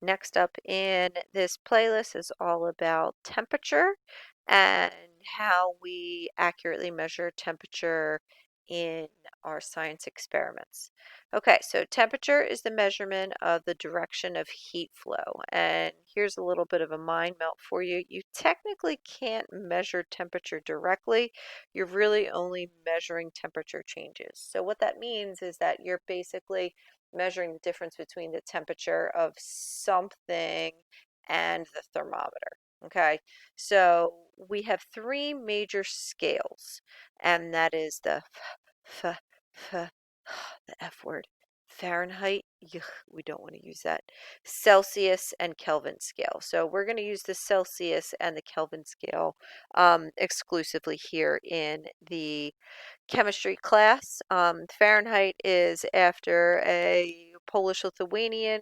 Next up in this playlist is all about temperature and how we accurately measure temperature in our science experiments. Okay, so temperature is the measurement of the direction of heat flow. And here's a little bit of a mind melt for you. You technically can't measure temperature directly. You're really only measuring temperature changes. So what that means is that you're basically measuring the difference between the temperature of something and the thermometer. Okay, so we have three major scales, and that is the the F word, Fahrenheit. Yuck, we don't want to use that. Celsius and Kelvin scale. So we're going to use the Celsius and the Kelvin scale exclusively here in the chemistry class. Fahrenheit is after a Polish-Lithuanian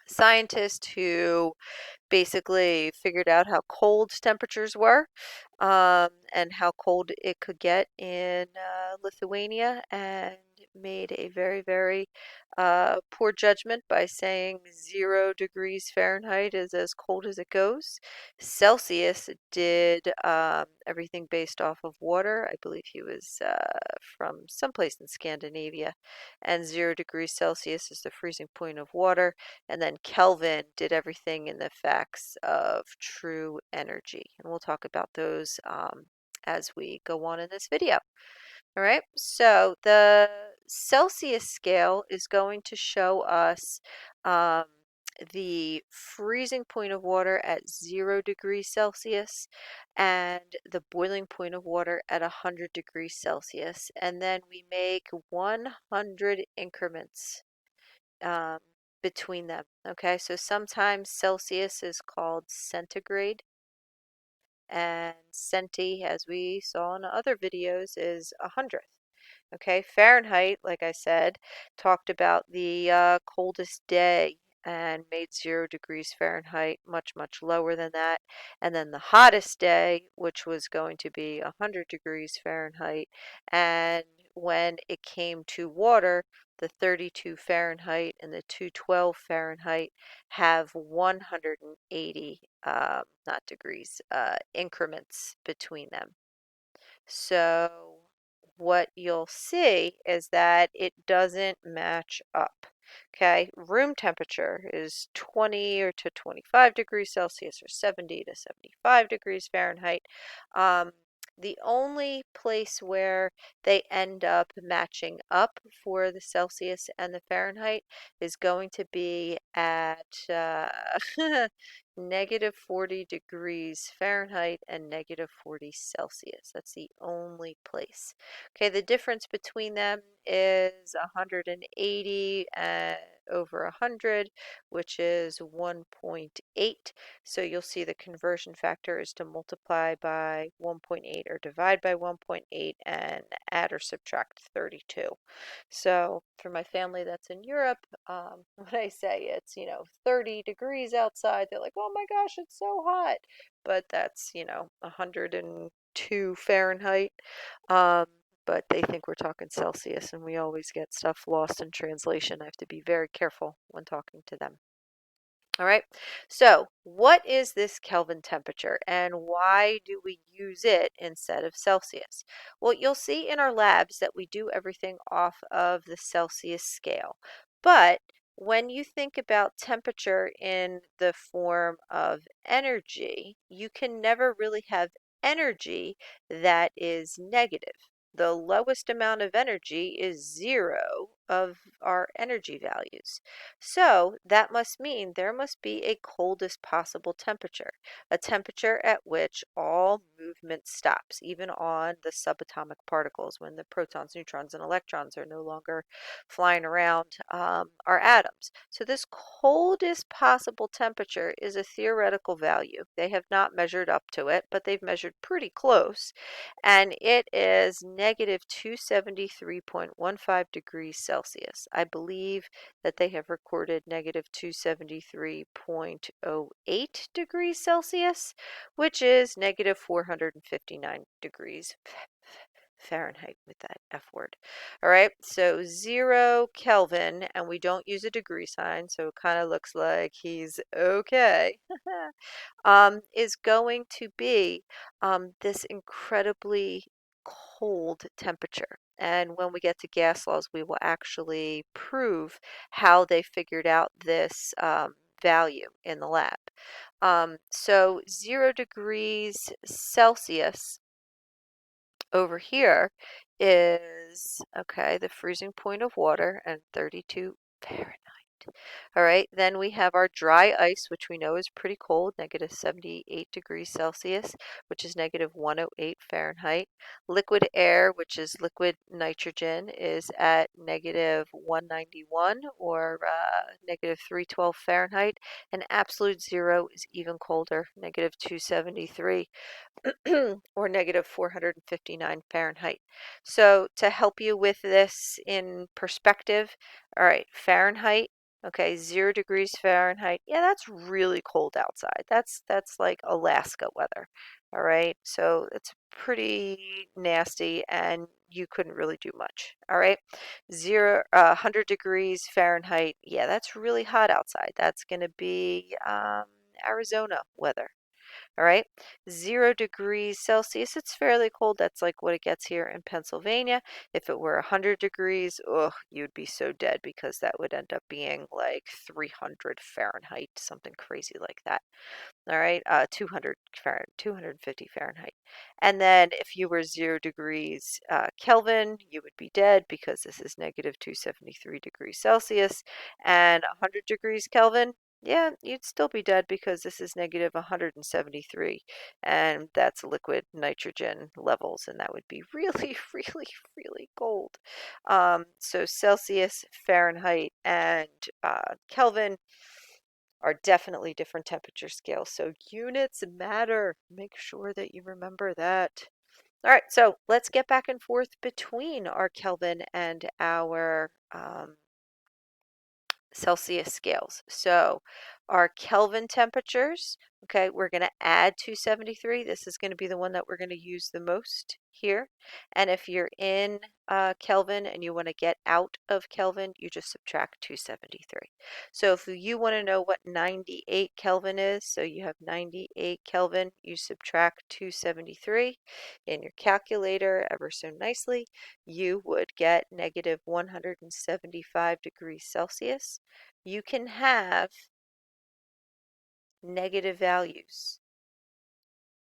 scientist who basically figured out how cold temperatures were and how cold it could get in Lithuania, and made a very, very poor judgment by saying 0 degrees Fahrenheit is as cold as it goes. Celsius did everything based off of water. I believe he was from someplace in Scandinavia, and 0 degrees Celsius is the freezing point of water. And then Kelvin did everything in the facts of true energy. And we'll talk about those as we go on in this video. All right, so the Celsius scale is going to show us um, the freezing point of water at 0 degrees Celsius and the boiling point of water at 100 degrees Celsius. And then we make 100 increments um, between them. Okay, so sometimes Celsius is called centigrade, and centi, as we saw in other videos, is 100th. Okay, Fahrenheit, like I said, talked about the coldest day and made 0 degrees Fahrenheit much, much lower than that. And then the hottest day, which was going to be 100 degrees Fahrenheit. And when it came to water, the 32 Fahrenheit and the 212 Fahrenheit have 180, not degrees, increments between them. So what you'll see is that it doesn't match up. Okay, room temperature is 20 or to 25 degrees Celsius or 70 to 75 degrees Fahrenheit. The only place where they end up matching up for the Celsius and the Fahrenheit is going to be at negative 40 degrees Fahrenheit and negative 40 Celsius. That's the only place. Okay, the difference between them is 180 over 100, which is 1.8. So you'll see the conversion factor is to multiply by 1.8 or divide by 1.8 and add or subtract 32. So for my family that's in Europe, when I say it's, 30 degrees outside, they're like, oh my gosh, it's so hot. But that's, 102 Fahrenheit. Um, but they think we're talking Celsius, and we always get stuff lost in translation. I have to be very careful when talking to them. All right, so what is this Kelvin temperature and why do we use it instead of Celsius? Well, you'll see in our labs that we do everything off of the Celsius scale. But when you think about temperature in the form of energy, you can never really have energy that is negative. The lowest amount of energy is 0 of our energy values. So that must mean there must be a coldest possible temperature, a temperature at which all movement stops, even on the subatomic particles when the protons, neutrons, and electrons are no longer flying around our atoms. So this coldest possible temperature is a theoretical value. They have not measured up to it, but they've measured pretty close, and it is negative 273.15 degrees Celsius. I believe that they have recorded negative 273.08 degrees Celsius, which is negative 459 degrees Fahrenheit with that F word. All right, so 0 Kelvin, and we don't use a degree sign, so it kind of looks like he's okay, is going to be this incredibly cold temperature. And when we get to gas laws, we will actually prove how they figured out this value in the lab. So 0 degrees Celsius over here is, okay, the freezing point of water, and 32 Fahrenheit. All right, then we have our dry ice, which we know is pretty cold, negative 78 degrees Celsius, which is negative 108 Fahrenheit. Liquid air, which is liquid nitrogen, is at negative 191 or negative 312 Fahrenheit. And absolute zero is even colder, negative 273 or negative 459 Fahrenheit. So to help you with this in perspective, all right, Fahrenheit, okay, 0 degrees Fahrenheit. Yeah, that's really cold outside. That's like Alaska weather. All right, so it's pretty nasty and you couldn't really do much. All right, 100 degrees Fahrenheit. Yeah, that's really hot outside. That's going to be Arizona weather. All right, 0 degrees Celsius, it's fairly cold. That's like what it gets here in Pennsylvania. If it were 100 degrees, oh, you'd be so dead because that would end up being like 300 Fahrenheit, something crazy like that. All right, 200 Fahrenheit, 250 Fahrenheit. And then if you were 0 degrees Kelvin, you would be dead because this is negative 273 degrees Celsius. And 100 degrees Kelvin, yeah, you'd still be dead because this is negative 173. And that's liquid nitrogen levels, and that would be really, really, really cold. So Celsius, Fahrenheit, and Kelvin are definitely different temperature scales. So units matter. Make sure that you remember that. All right, so let's get back and forth between our Kelvin and our Celsius scales. So our Kelvin temperatures, okay, we're going to add 273. This is going to be the one that we're going to use the most here. And if you're in Kelvin and you want to get out of Kelvin, you just subtract 273. So if you want to know what 98 Kelvin is, so you have 98 Kelvin, you subtract 273 in your calculator ever so nicely, you would get negative 175 degrees Celsius. You can have negative values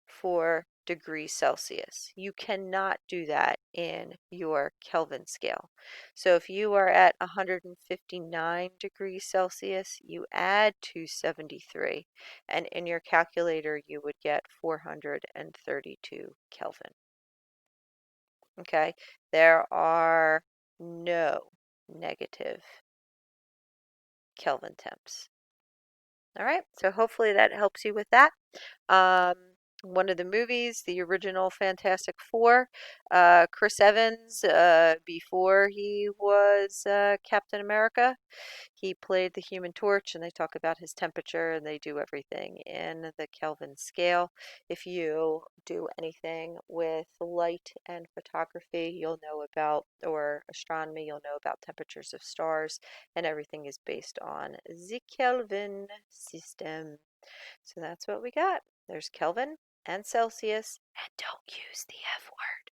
for degrees Celsius. You cannot do that in your Kelvin scale. So if you are at 159 degrees Celsius, you add 273, and in your calculator you would get 432 Kelvin. Okay, there are no negative Kelvin temps. All right, so hopefully that helps you with that. One of the movies, the original Fantastic Four, Chris Evans, before he was Captain America, he played the Human Torch, and they talk about his temperature, and they do everything in the Kelvin scale. If you do anything with light and photography, you'll know about, or astronomy, you'll know about temperatures of stars, and everything is based on the Kelvin system. So that's what we got. There's Kelvin and Celsius, and don't use the F word.